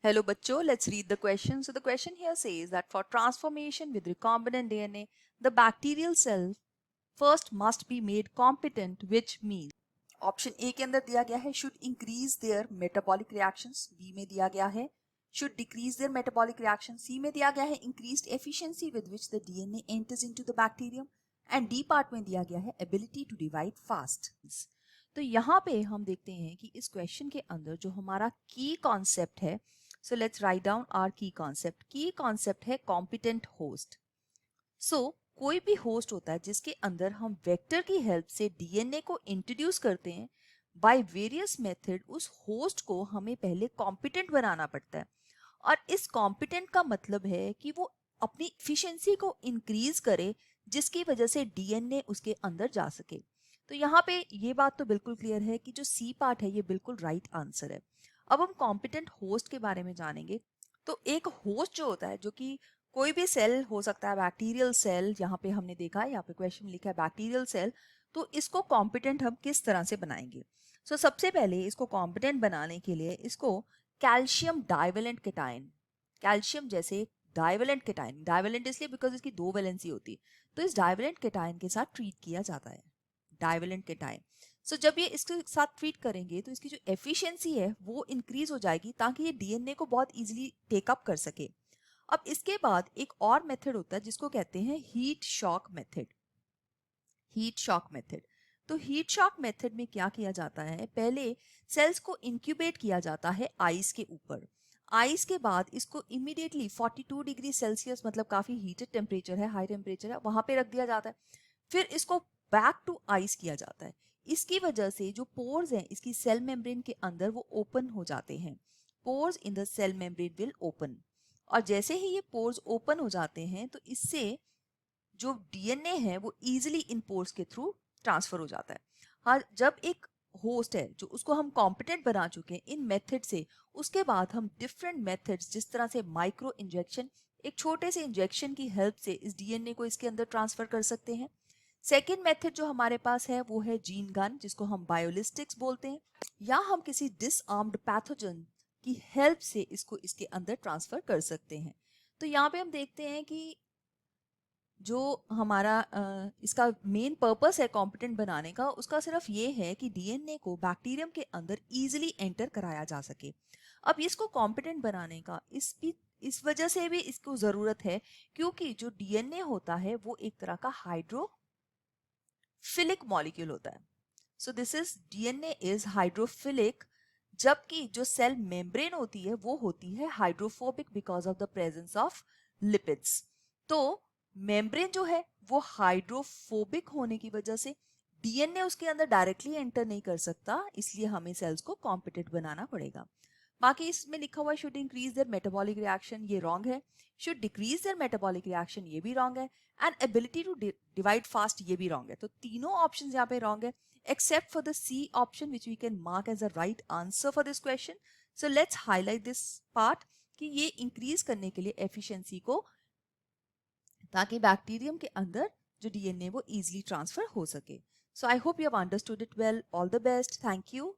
Hello bachcho, let's read the question. So the question here says that for transformation with recombinant DNA, the bacterial cell first must be made competent, which means option A के अंदर दिया गया है should increase their metabolic reactions, B में दिया गया है should decrease their metabolic reaction, सी में दिया गया है increased efficiency with which the DNA enters into the bacterium and D part में दिया गया है ability to divide fast. तो यहाँ पे हम देखते हैं कि इस क्वेश्चन के अंदर जो हमारा की कॉन्सेप्ट है, so let's write down our key concept. Key concept है कॉम्पिटेंट होस्ट. सो कोई भी होस्ट होता है जिसके अंदर हम वेक्टर की हेल्प से डीएनए को इंट्रोड्यूस करते हैं बाय वेरियस मेथड. उस होस्ट को हमें पहले कॉम्पिटेंट बनाना पड़ता है और इस कॉम्पिटेंट का मतलब है कि वो अपनी इफिशिएंसी को इंक्रीज करे जिसकी वजह से डीएनए उसके अंदर जा सके. तो यहाँ पे ये बात तो बिल्कुल क्लियर है कि जो सी पार्ट है ये बिल्कुल राइट आंसर है. अब हम कॉम्पिटेंट होस्ट के बारे में जानेंगे. तो एक होस्ट जो होता है, जो कि कोई भी सेल हो सकता है, बैक्टीरियल सेल, यहाँ पे हमने देखा है, यहाँ पे क्वेश्चन में लिखा है बैक्टीरियल सेल, तो इसको कॉम्पिटेंट हम किस तरह से बनाएंगे. सो सबसे पहले इसको कॉम्पिटेंट बनाने के लिए इसको कैल्शियम डाइवेलेंट केटाइन, कैल्शियम जैसे डाइवेलेंट केटाइन, डाइवेलेंट इसलिए बिकॉज इसकी दो वैलेंसी होती है, तो इस डाइवेलेंट केटाइन के साथ ट्रीट किया जाता है, डाइवेलेंट केटाइन. सो जब ये इसके साथ ट्रीट करेंगे तो इसकी जो एफिशिएंसी है वो इंक्रीज हो जाएगी ताकि ये डीएनए को बहुत इजीली टेकअप कर सके. अब इसके बाद एक और मेथड होता है जिसको कहते हैं heat shock method. Heat shock method. तो हीट शॉक मेथड में क्या किया जाता है, पहले सेल्स को इंक्यूबेट किया जाता है आइस के ऊपर. आइस के बाद इसको इमीडिएटली 42 डिग्री सेल्सियस, मतलब काफी हीटेड टेम्परेचर है, हाई टेम्परेचर है, वहां पे रख दिया जाता है. फिर इसको बैक टू आइस किया जाता है. इसकी वजह से जो पोर्स हैं इसकी सेल मेम्ब्रेन के अंदर वो ओपन हो जाते हैं. Pores in the cell membrane will open. और जैसे ही ये पोर्स ओपन हो जाते हैं तो इससे जो डीएनए है वो इजीली इन पोर्स के थ्रू ट्रांसफर हो जाता है. हाँ, जब एक होस्ट है जो उसको हम कॉम्पिटेंट बना चुके हैं इन मेथड से, उसके बाद हम डिफरेंट मेथड्स जिस तरह से माइक्रो इंजेक्शन, एक छोटे से इंजेक्शन की हेल्प से इस डीएनए को इसके अंदर ट्रांसफर कर सकते हैं. सेकेंड मेथड जो हमारे पास है वो है जीन गन, जिसको हम बायोलिस्टिक्स बोलते हैं, या हम किसी डिसआर्म्ड पैथोजन की हेल्प से इसको इसके अंदर ट्रांसफर कर सकते हैं. तो यहाँ पे हम देखते हैं कि जो हमारा इसका मेन पर्पस है कॉम्पिटेंट बनाने का, उसका सिर्फ ये है कि डीएनए को बैक्टीरियम के अंदर इजीली एंटर कराया जा सके. अब इसको कॉम्पिटेंट बनाने का इस वजह से भी इसको जरूरत है क्योंकि जो डीएनए होता है वो एक तरह का हाइड्रोफिलिक मॉलिक्यूल होता है. So this is DNA is hydrophilic, जबकि जो सेल मेम्ब्रेन होती है वो होती है hydrophobic because of the presence of lipids. तो मेम्ब्रेन जो है वो हाइड्रोफोबिक होने की वजह से डीएनए उसके अंदर डायरेक्टली एंटर नहीं कर सकता, इसलिए हमें सेल्स को कॉम्पिटेंट बनाना पड़ेगा. बाकी इसमें लिखा हुआ should increase their metabolic reaction, ये रॉन्ग है. Should decrease their metabolic reaction, ये भी रॉन्ग है. And ability to divide fast, ये भी रॉन्ग है. तो तीनों ऑप्शंस यहाँ पे रॉन्ग है except for the C option which we can mark as a right answer for this question. So let's highlight this part कि ये इंक्रीज करने के लिए एफिशिएंसी को, ताकि बैक्टीरियम के अंदर जो डीएनए वो इजीली ट्रांसफर हो सके. So I hope you have understood it well. All the best. Thank you.